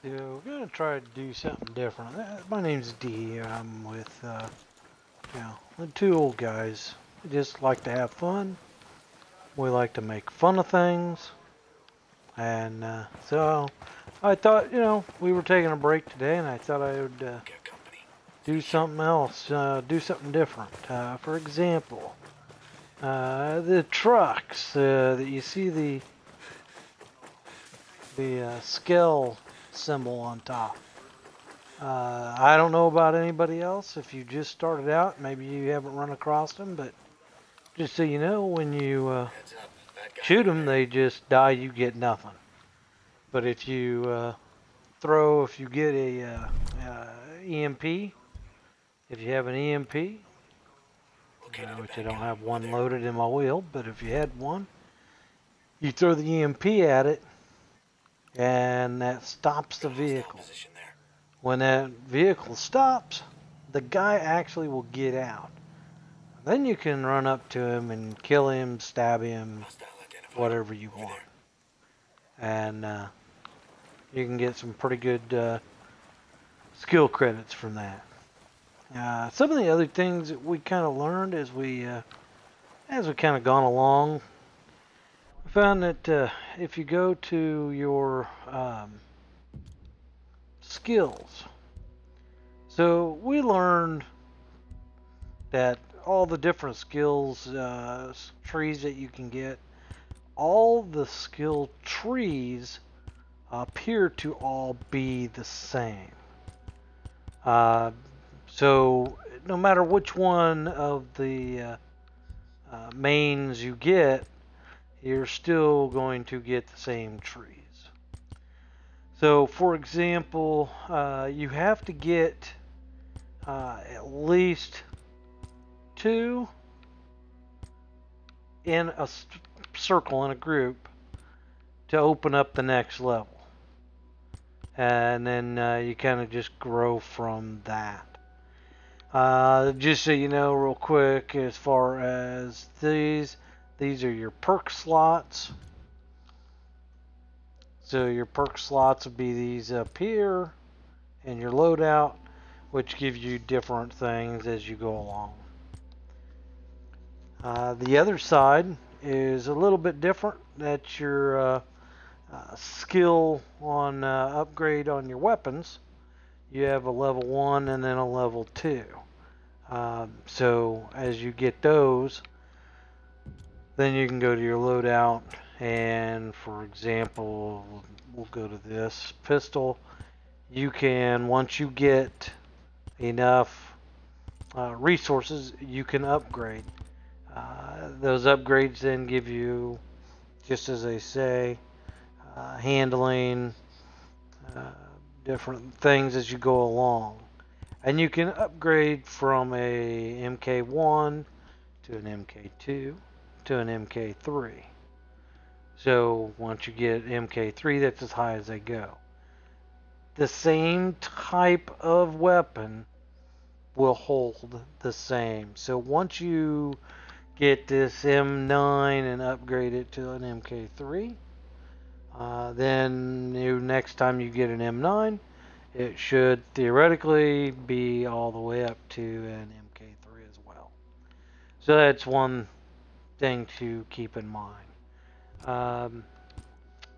So we're gonna try to do something different. My name's D. I'm with, the two old guys. We just like to have fun. We like to make fun of things. And so I thought, we were taking a break today, and I thought I would do something else, do something different. For example, the trucks that you see the scale symbol on top. I don't know about anybody else. If you just started out, maybe you haven't run across them, but just so you know, when you shoot them, they just die. You get nothing. But if you if you get a EMP, if you have an EMP, which I don't have one loaded in my wheel, but if you had one, you throw the EMP at it, and that stops the vehicle. When that vehicle stops, the guy actually will get out. Then you can run up to him and kill him, stab him, whatever you want. And you can get some pretty good skill credits from that. Some of the other things that we kind of learned as we kind of gone along, we found that if you go to your skills, so we learned that all the different skills trees that you can get, all the skill trees appear to all be the same. So no matter which one of the mains you get, you're still going to get the same trees. So for example, you have to get at least 2 in a circle in a group to open up the next level. And then you kind of just grow from that. Just so you know real quick, as far as these are your perk slots. So your perk slots would be these up here and your loadout, which gives you different things as you go along. The other side is a little bit different. That's your skill on upgrade on your weapons. You have a level 1 and then a level 2. So as you get those, then you can go to your loadout, and for example, we'll go to this pistol. You can, once you get enough resources, you can upgrade. Those upgrades then give you, just as they say, handling, different things as you go along. And you can upgrade from a MK1 to an MK2 to an MK3. So once you get MK3, that's as high as they go. The same type of weapon will hold the same. So once you get this M9 and upgrade it to an MK3, then next time you get an M9, it should theoretically be all the way up to an MK3 as well. So that's one thing to keep in mind.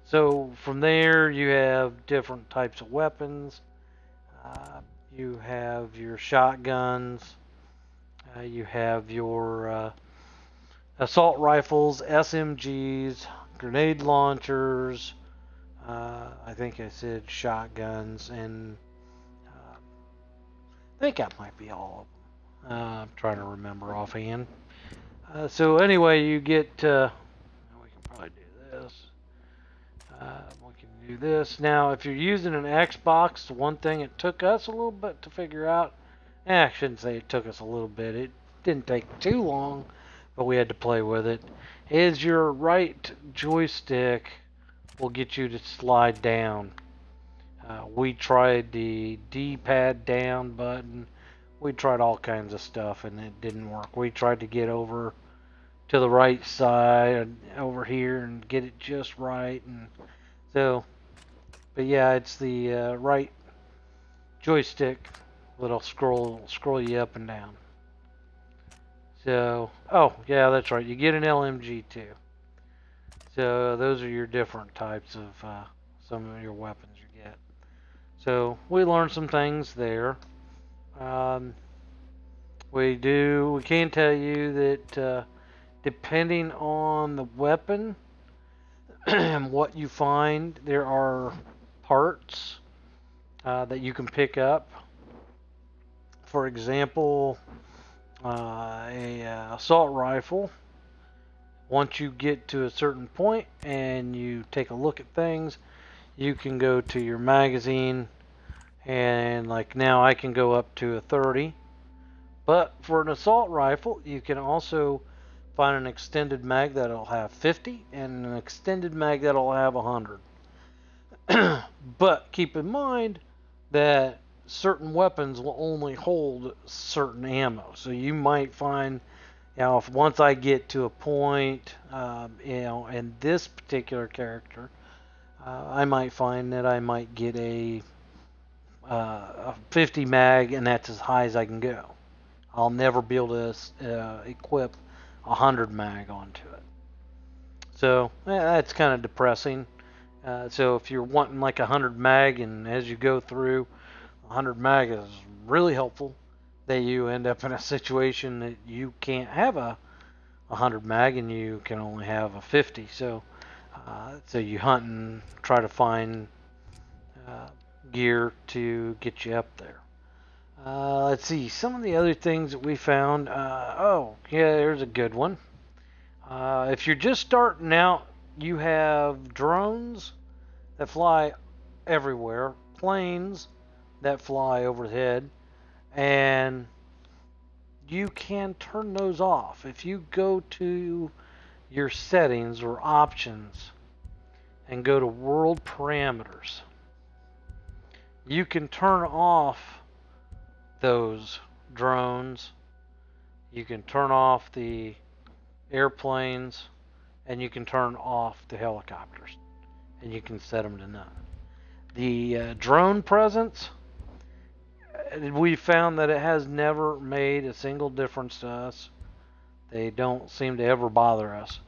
So from there, you have different types of weapons. You have your shotguns. You have your assault rifles, SMGs, grenade launchers. I think I said shotguns, and I think that might be all of them. I'm trying to remember offhand. So anyway, you get. We can probably do this. We can do this. Now, if you're using an Xbox, the one thing it took us a little bit to figure out. I shouldn't say it took us a little bit. It didn't take too long, but we had to play with it. Is your right joystick will get you to slide down. We tried the D-pad down button. We tried all kinds of stuff, and it didn't work. We tried to get over to the right side over here and get it just right, and so But yeah, it's the right joystick that'll scroll you up and down. So, oh yeah, that's right. You get an LMG too. So those are your different types of some of your weapons you get. So we learned some things there. Um, we can tell you that depending on the weapon and what you find, there are parts that you can pick up. For example, a assault rifle. Once you get to a certain point and you take a look at things, you can go to your magazine, and like now I can go up to a 30. But for an assault rifle, you can also find an extended mag that'll have 50 and an extended mag that'll have 100. But keep in mind that certain weapons will only hold certain ammo. So you might find, if once I get to a point, in this particular character, I might find that I might get a 50 mag, and that's as high as I can go. I'll never be able to equip a 100 mag onto it. So that's kind of depressing. So if you're wanting like a 100 mag, and as you go through, 100 mag is really helpful, that you end up in a situation that you can't have a 100 mag and you can only have a 50. So you hunt and try to find gear to get you up there. Let's see, some of the other things that we found. Oh, yeah, there's a good one. If you're just starting out, you have drones that fly everywhere, planes that fly overhead, and you can turn those off. If you go to your settings or options and go to world parameters, you can turn off those drones, you can turn off the airplanes, and you can turn off the helicopters, and you can set them to none. The drone presence, we found that it has never made a single difference to us. They don't seem to ever bother us.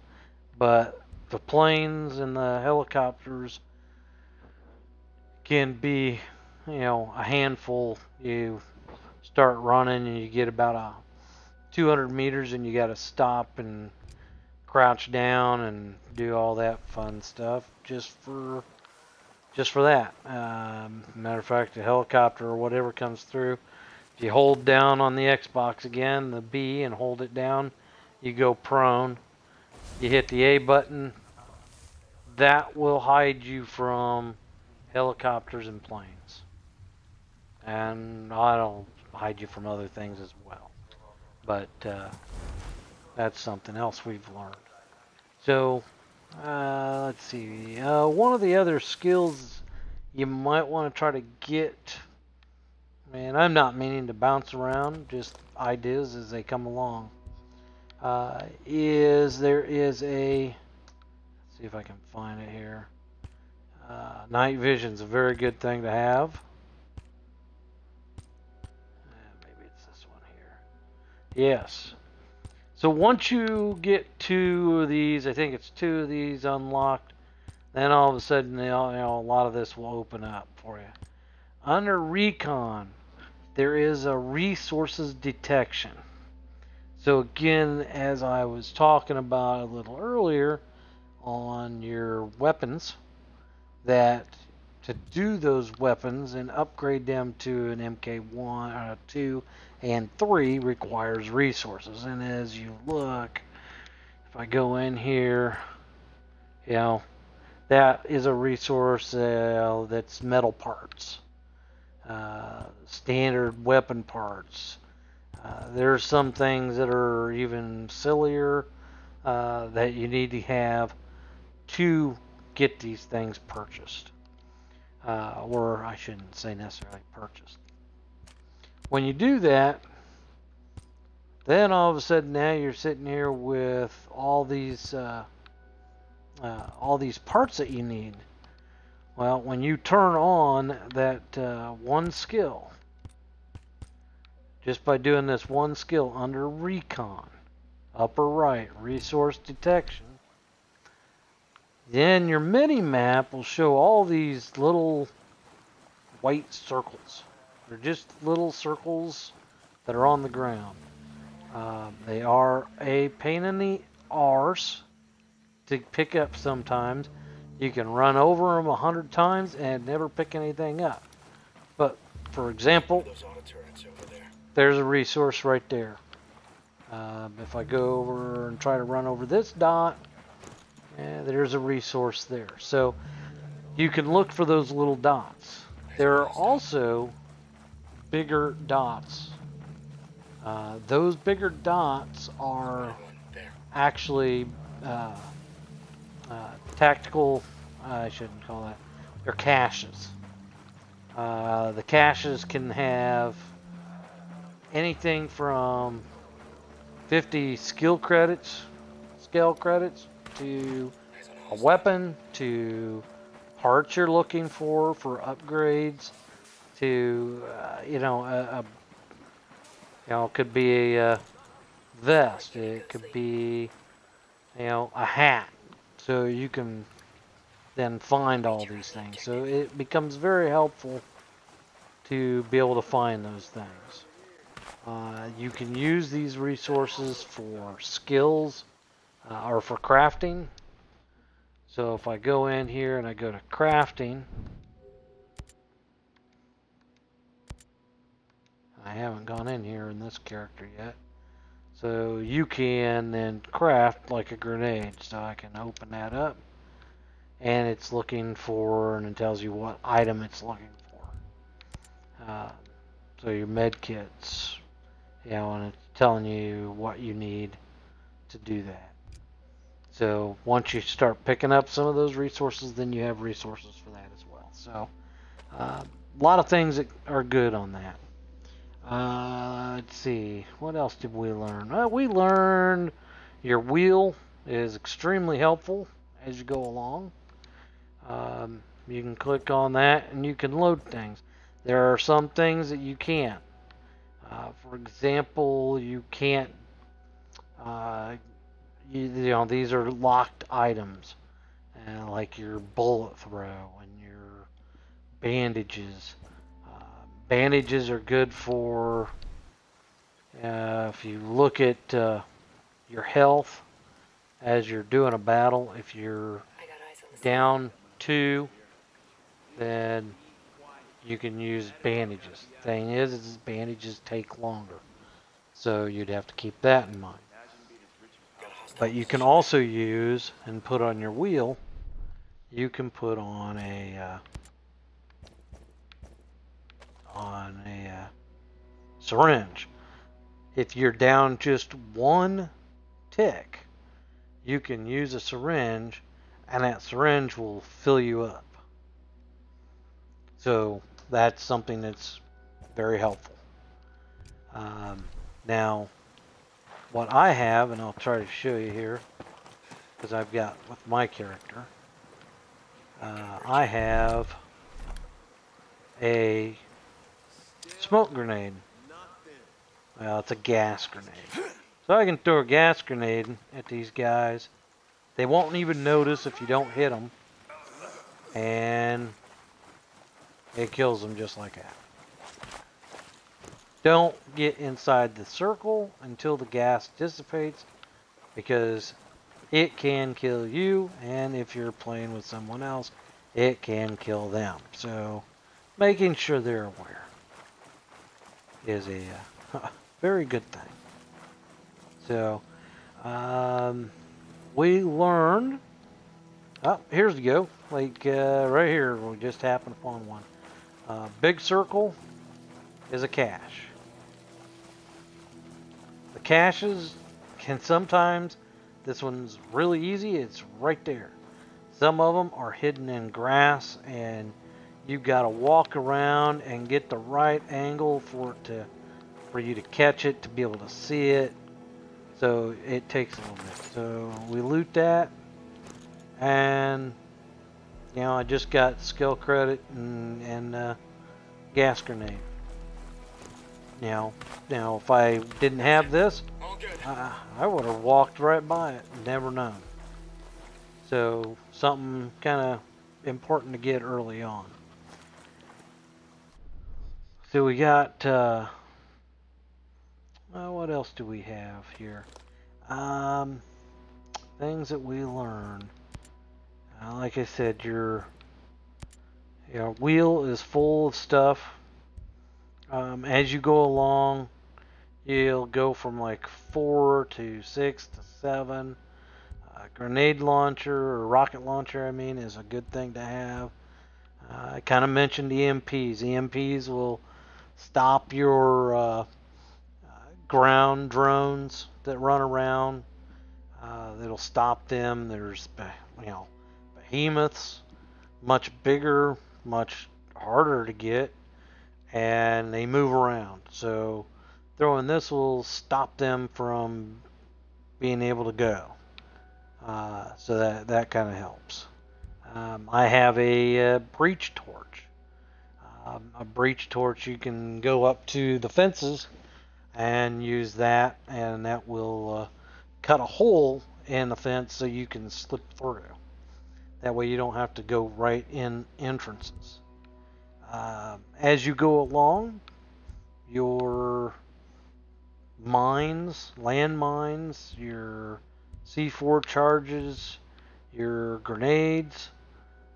But the planes and the helicopters can be, a handful. You start running and you get about 200 meters and you got to stop and crouch down and do all that fun stuff just for that. Matter of fact, the helicopter or whatever comes through, if you hold down on the Xbox again, the B, and hold it down, you go prone. You hit the A button. That will hide you from helicopters and planes. And I'll hide you from other things as well. But that's something else we've learned. So, let's see. One of the other skills you might want to try to get, and I'm not meaning to bounce around, just ideas as they come along, is there is a, let's see if I can find it here. Night vision's a very good thing to have. Maybe it's this one here. Yes. So once you get 2 of these, I think it's 2 of these unlocked, then all of a sudden, a lot of this will open up for you. Under recon, there is a resources detection. So again, as I was talking about a little earlier on your weapons, that to do those weapons and upgrade them to an MK1, 2, and 3 requires resources. And as you look, if I go in here, that is a resource that's metal parts, standard weapon parts. There's some things that are even sillier that you need to have to get these things purchased. Or I shouldn't say necessarily purchased. When you do that, then all of a sudden now you're sitting here with all these parts that you need. Well, when you turn on that one skill, just by doing this one skill under Recon, upper right, resource detection, then your mini map will show all these little white circles. They're just little circles that are on the ground. They are a pain in the arse to pick up sometimes. You can run over them 100 times and never pick anything up. But, for example, there's a resource right there. If I go over and try to run over this dot, there's a resource there. So you can look for those little dots. There are also bigger dots. Those bigger dots are actually tactical, I shouldn't call that, they're caches. The caches can have anything from 50 skill credits, to a weapon, to parts you're looking for upgrades, to it could be a vest, it could be a hat, so you can then find all these things. So it becomes very helpful to be able to find those things. You can use these resources for skills or for crafting. So if I go in here and I go to crafting, I haven't gone in here in this character yet. So you can then craft like a grenade. So I can open that up and it's looking for, and it tells you what item it's looking for. So your med kits, and it's telling you what you need to do that. So once you start picking up some of those resources, then you have resources for that as well. So a lot of things that are good on that. Let's see, what else did we learn? We learned your wheel is extremely helpful as you go along. You can click on that and you can load things. There are some things that you can't. For example, you can't, these are locked items, like your bullet throw and your bandages. Bandages are good for, if you look at your health as you're doing a battle, if you're down 2, then you can use bandages. Thing is bandages take longer, so you'd have to keep that in mind. But you can also use and put on your wheel, you can put on a syringe. If you're down just 1 tick, you can use a syringe and that syringe will fill you up. So that's something that's very helpful. Now, what I have, and I'll try to show you here, because I've got with my character, I have a smoke grenade. Well, it's a gas grenade. So I can throw a gas grenade at these guys. They won't even notice if you don't hit them. And it kills them just like that. Don't get inside the circle until the gas dissipates, because it can kill you, and if you're playing with someone else, it can kill them. So making sure they're aware is a very good thing. So we learned, here's the go, like right here we just happened upon one. Big circle is a cache. The caches can sometimes, this one's really easy, it's right there. Some of them are hidden in grass and you've got to walk around and get the right angle for you to catch it, to be able to see it. So it takes a little bit. So we loot that, and You know, I just got skill credit and gas grenade. Now, if I didn't have this, I would have walked right by it, never known. So something kind of important to get early on. So we got, what else do we have here? Things that we learn. Like I said, your wheel is full of stuff. As you go along, you'll go from like 4 to 6 to 7. Grenade launcher or rocket launcher, I mean, is a good thing to have. I kind of mentioned EMPs. EMPs will stop your ground drones that run around. It'll stop them. There's, behemoths, much bigger, much harder to get, and they move around. So throwing this will stop them from being able to go. So that kind of helps. I have a breach torch. A breach torch, you can go up to the fences and use that, and that will cut a hole in the fence so you can slip through. That way you don't have to go right in entrances. As you go along, your mines, landmines, your C4 charges, your grenades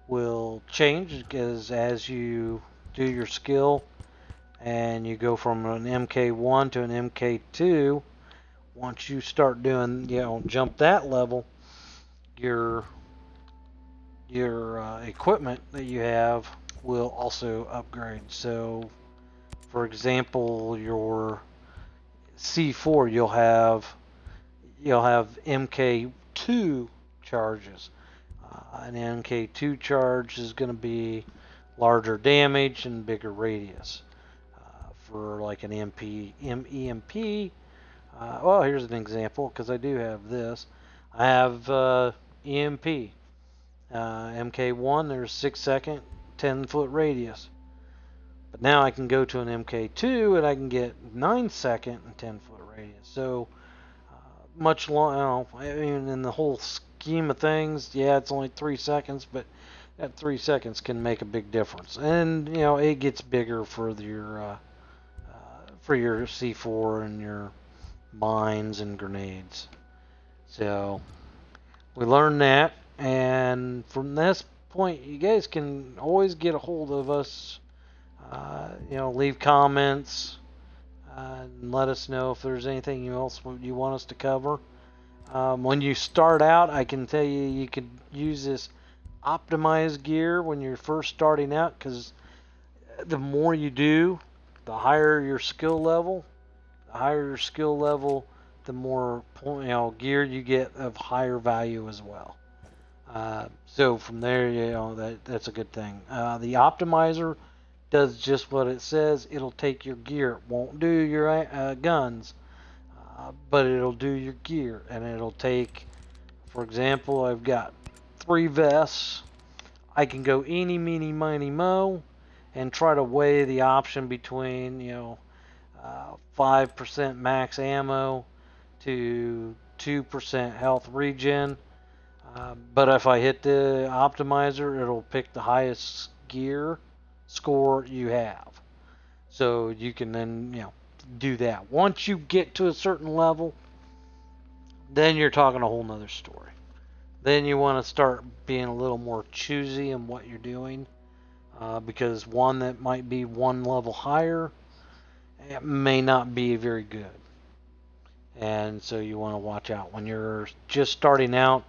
will change because as you do your skill and you go from an MK1 to an MK2, once you start doing, jump that level, your equipment that you have will also upgrade. So, for example, your C4, you'll have MK2 charges. An MK2 charge is going to be larger damage and bigger radius. For like an EMP, well, here's an example because I do have this. I have EMP. MK1, there's 6-second, 10-foot radius. But now I can go to an MK2 and I can get 9-second and 10-foot radius. So much long. I mean, in the whole scheme of things, yeah, it's only 3 seconds, but that 3 seconds can make a big difference. And it gets bigger for your C4 and your mines and grenades. So we learned that, and from this point, you guys can always get a hold of us. Leave comments and let us know if there's anything else you want us to cover. When you start out, I can tell you could use this optimized gear when you're first starting out, because the more you do, the higher your skill level. The higher your skill level, the more gear you get of higher value as well. So from there, that's a good thing. The optimizer does just what it says. It'll take your gear. It won't do your guns, but it'll do your gear, and it'll take, for example, I've got 3 vests. I can go eeny, meeny, miny, mo, and try to weigh the option between 5% max ammo to 2% health regen. But if I hit the optimizer, it'll pick the highest gear score you have. So you can then, do that. Once you get to a certain level, then you're talking a whole nother story. Then you want to start being a little more choosy in what you're doing. Because one that might be one level higher, it may not be very good. And so you want to watch out. When you're just starting out,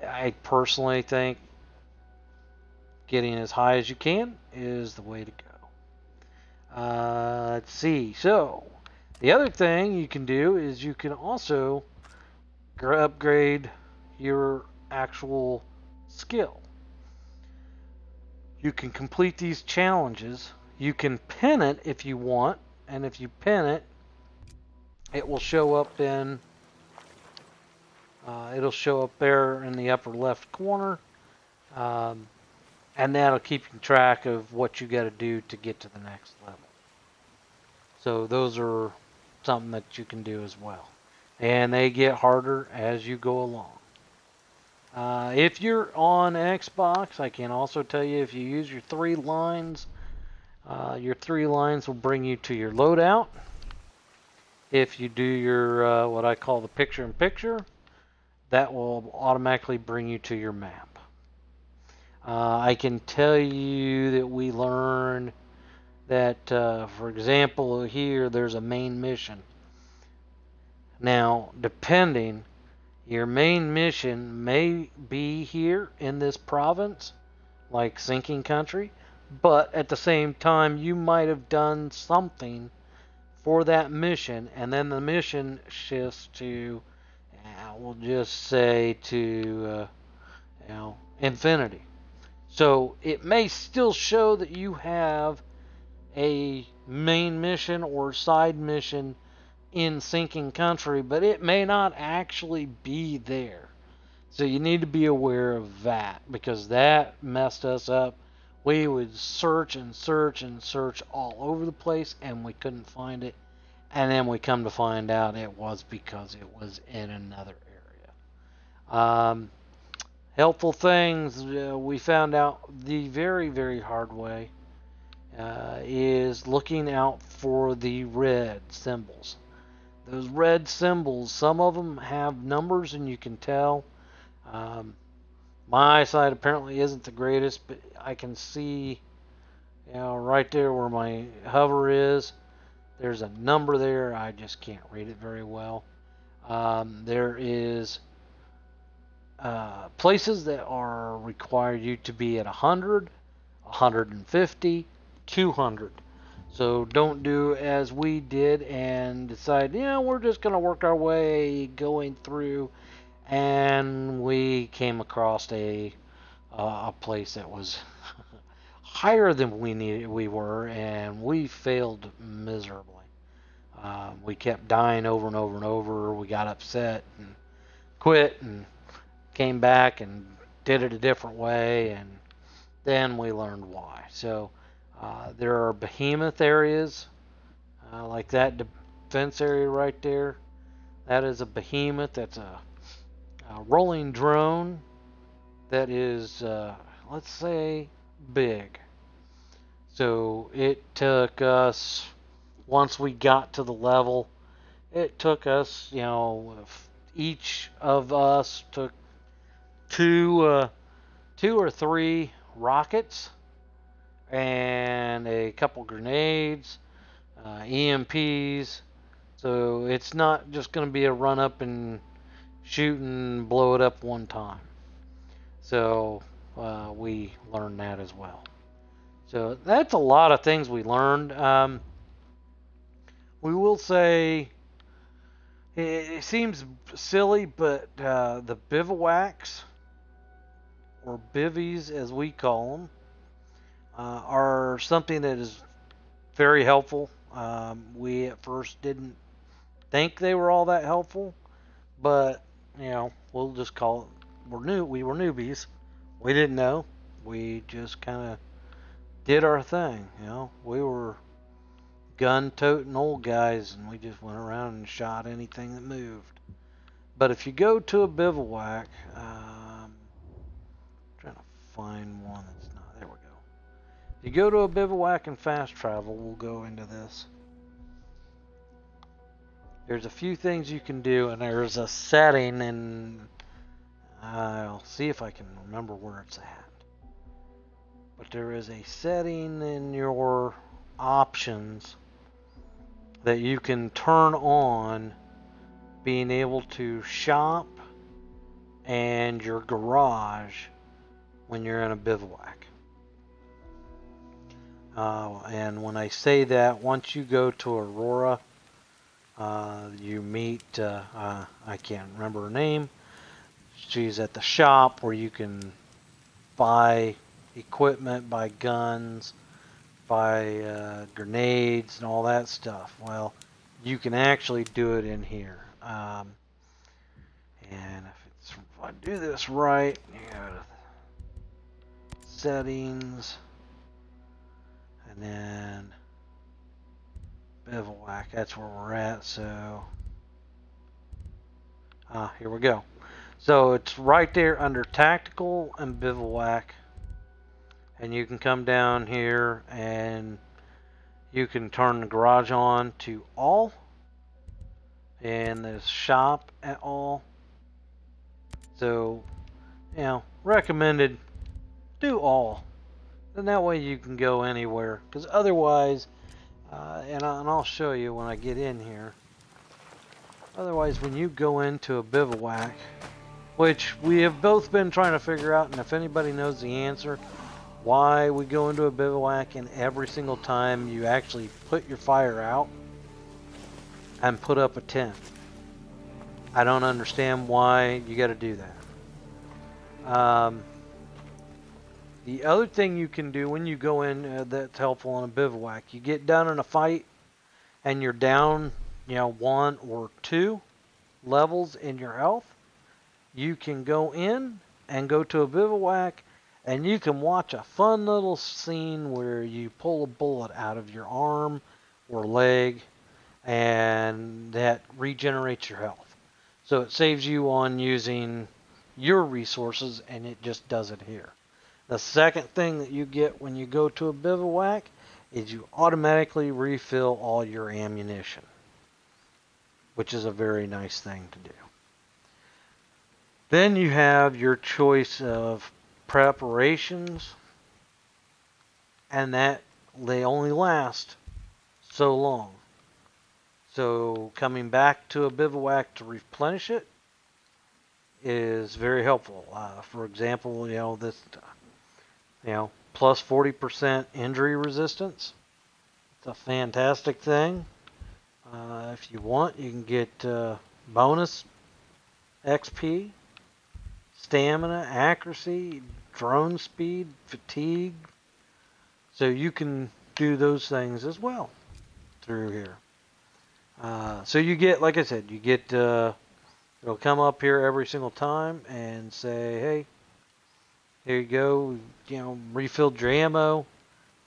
I personally think getting as high as you can is the way to go. Let's see. So the other thing you can do is you can also upgrade your actual skill. You can complete these challenges. You can pin it if you want, and if you pin it, it will show up in. It'll show up there in the upper left corner. and that'll keep you track of what you got to do to get to the next level. So those are something that you can do as well, and they get harder as you go along. If you're on Xbox, I can also tell you if you use your 3 lines, your 3 lines will bring you to your loadout. If you do your what I call the picture-in-picture, that will automatically bring you to your map. I can tell you that we learned that, for example, here there's a main mission. Now, depending, your main mission may be here in this province, like Sinking Country, but at the same time, you might have done something for that mission, and then the mission shifts to, we'll just say to, Infinity. So it may still show that you have a main mission or side mission in Sinking Country, but it may not actually be there. So you need to be aware of that, because that messed us up. We would search and search and search all over the place and we couldn't find it. And then we come to find out it was because it was in another area. Helpful things we found out the very, very hard way is looking out for the red symbols. Those red symbols, some of them have numbers and you can tell. My eyesight apparently isn't the greatest, but I can see, right there where my hover is, there's a number there. I just can't read it very well. There is places that are require you to be at 100, 150, 200. So don't do as we did and decide, we're just going to work our way going through, and we came across a place that was higher than we were, and we failed miserably. We kept dying over and over and over. We got upset and quit and came back and did it a different way, and then we learned why. So there are behemoth areas, like that defense area right there. That is a behemoth. That's a rolling drone that is, let's say, big. So it took us, once we got to the level, it took us, each of us took two or three rockets and a couple grenades, EMPs. So it's not just going to be a run up and shoot and blow it up one time. So we learned that as well. So that's a lot of things we learned. We will say it seems silly, but the bivouacs, or bivvies as we call them, are something that is very helpful. We at first didn't think they were all that helpful, but we'll just call it, we were newbies. We didn't know. We just kind of did our thing. We were gun-toting old guys, and we just went around and shot anything that moved. But if you go to a bivouac, I'm trying to find one that's not. There we go. If you go to a bivouac and fast travel, we'll go into this. There's a few things you can do, and there's a setting, and I'll see if I can remember where it's at. But there is a setting in your options that you can turn on, being able to shop and your garage when you're in a bivouac. And when I say that, once you go to Aurora, you meet, I can't remember her name. She's at the shop where you can buy equipment, buy guns, buy grenades and all that stuff. Well, you can actually do it in here. And if I do this right, you go to settings, and then bivouac. That's where we're at. So, here we go. So it's right there under tactical and bivouac, and you can come down here and you can turn the garage on to all, and the shop at all. So, recommended do all. And that way you can go anywhere. Because otherwise, and I'll show you when I get in here. Otherwise, when you go into a bivouac, which we have both been trying to figure out, and if anybody knows the answer, why we go into a bivouac and every single time you actually put your fire out and put up a tent. I don't understand why you got to do that. The other thing you can do when you go in that's helpful in a bivouac, you get done in a fight and you're down, 1 or 2 levels in your health, you can go in and go to a bivouac and you can watch a fun little scene where you pull a bullet out of your arm or leg and that regenerates your health. So it saves you on using your resources and it just does it here. The second thing that you get when you go to a bivouac is you automatically refill all your ammunition, which is a very nice thing to do. Then you have your choice of preparations, and that they only last so long. So coming back to a bivouac to replenish it is very helpful. For example, this plus 40% injury resistance. It's a fantastic thing. If you want, you can get bonus XP, stamina, accuracy, drone speed, fatigue. So you can do those things as well through here. So you get, like I said, it'll come up here every single time and say, hey, here you go, refilled your ammo.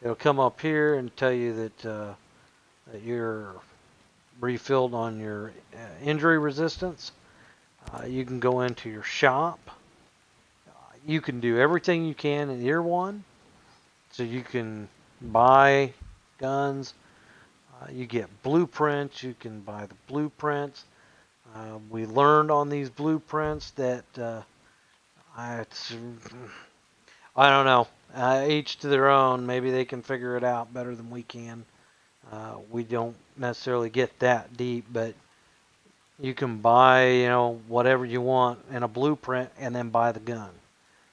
It'll come up here and tell you that you're refilled on your injury resistance. You can go into your shop. You can do everything you can in year 1. So you can buy guns. You get blueprints. You can buy the blueprints. We learned on these blueprints that I don't know. Each to their own. Maybe they can figure it out better than we can. We don't necessarily get that deep, but you can buy, whatever you want in a blueprint and then buy the gun.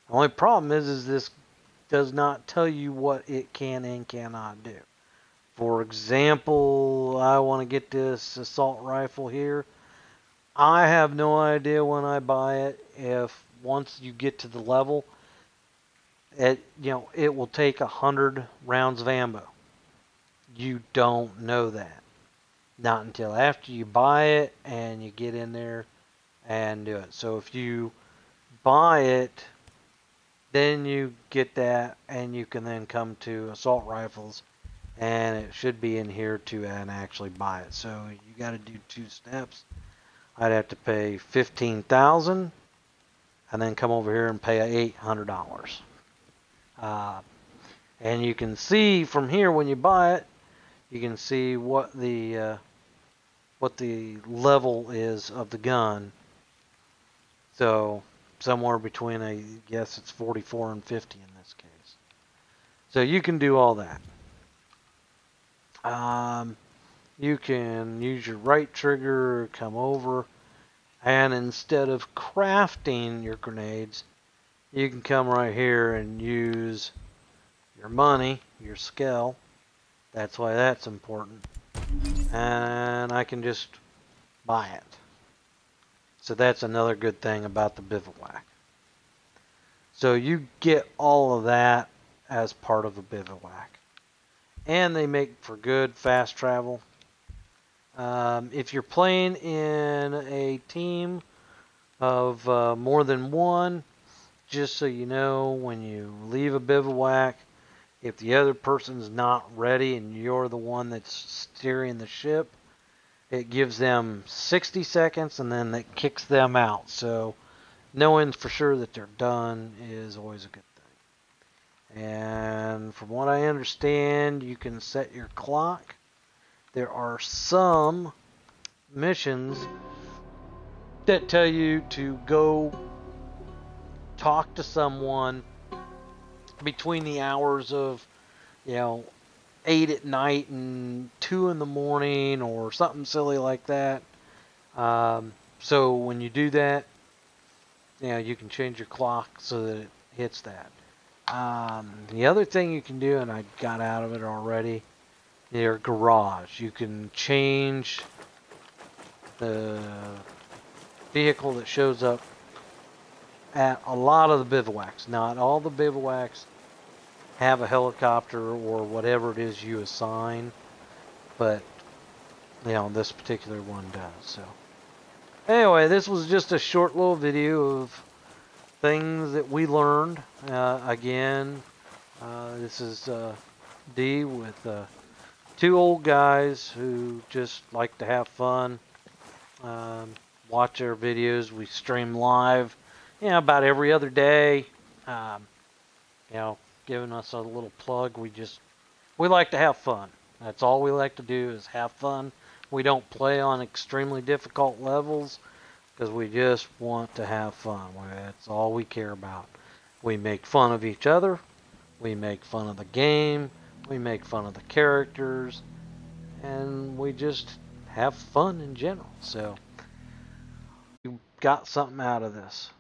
The only problem is this does not tell you what it can and cannot do. For example, I want to get this assault rifle here. I have no idea when I buy it if once you get to the level, it will take 100 rounds of ammo. You don't know that. Not until after you buy it and you get in there and do it. So if you buy it, then you get that and you can then come to assault rifles and it should be in here to and actually buy it. So you got to do 2 steps. I'd have to pay $15,000 and then come over here and pay $800. And you can see from here when you buy it, you can see what the level is of the gun. So somewhere between, I guess it's 44 and 50 in this case. So you can do all that. You can use your right trigger, come over, and instead of crafting your grenades, you can come right here and use your money, your skill. That's why that's important. And I can just buy it. So that's another good thing about the bivouac. So you get all of that as part of a bivouac. And they make for good fast travel. If you're playing in a team of more than one, just so you know, when you leave a bivouac, if the other person's not ready and you're the one that's steering the ship, it gives them 60 seconds and then it kicks them out. So knowing for sure that they're done is always a good thing. And from what I understand, you can set your clock. There are some missions that tell you to go talk to someone between the hours of, 8 at night and 2 in the morning or something silly like that. So when you do that, you can change your clock so that it hits that. The other thing you can do, and I got out of it already, your garage. You can change the vehicle that shows up at a lot of the bivouacs. Not all the bivouacs have a helicopter or whatever it is you assign, but this particular one does. So anyway, this was just a short little video of things that we learned. Again, this is D with two old guys who just like to have fun. Watch our videos. We stream live, about every other day. Giving us a little plug. We like to have fun. That's all we like to do is have fun. We don't play on extremely difficult levels because we just want to have fun. That's all we care about. We make fun of each other. We make fun of the game. We make fun of the characters. And we just have fun in general. So you got something out of this.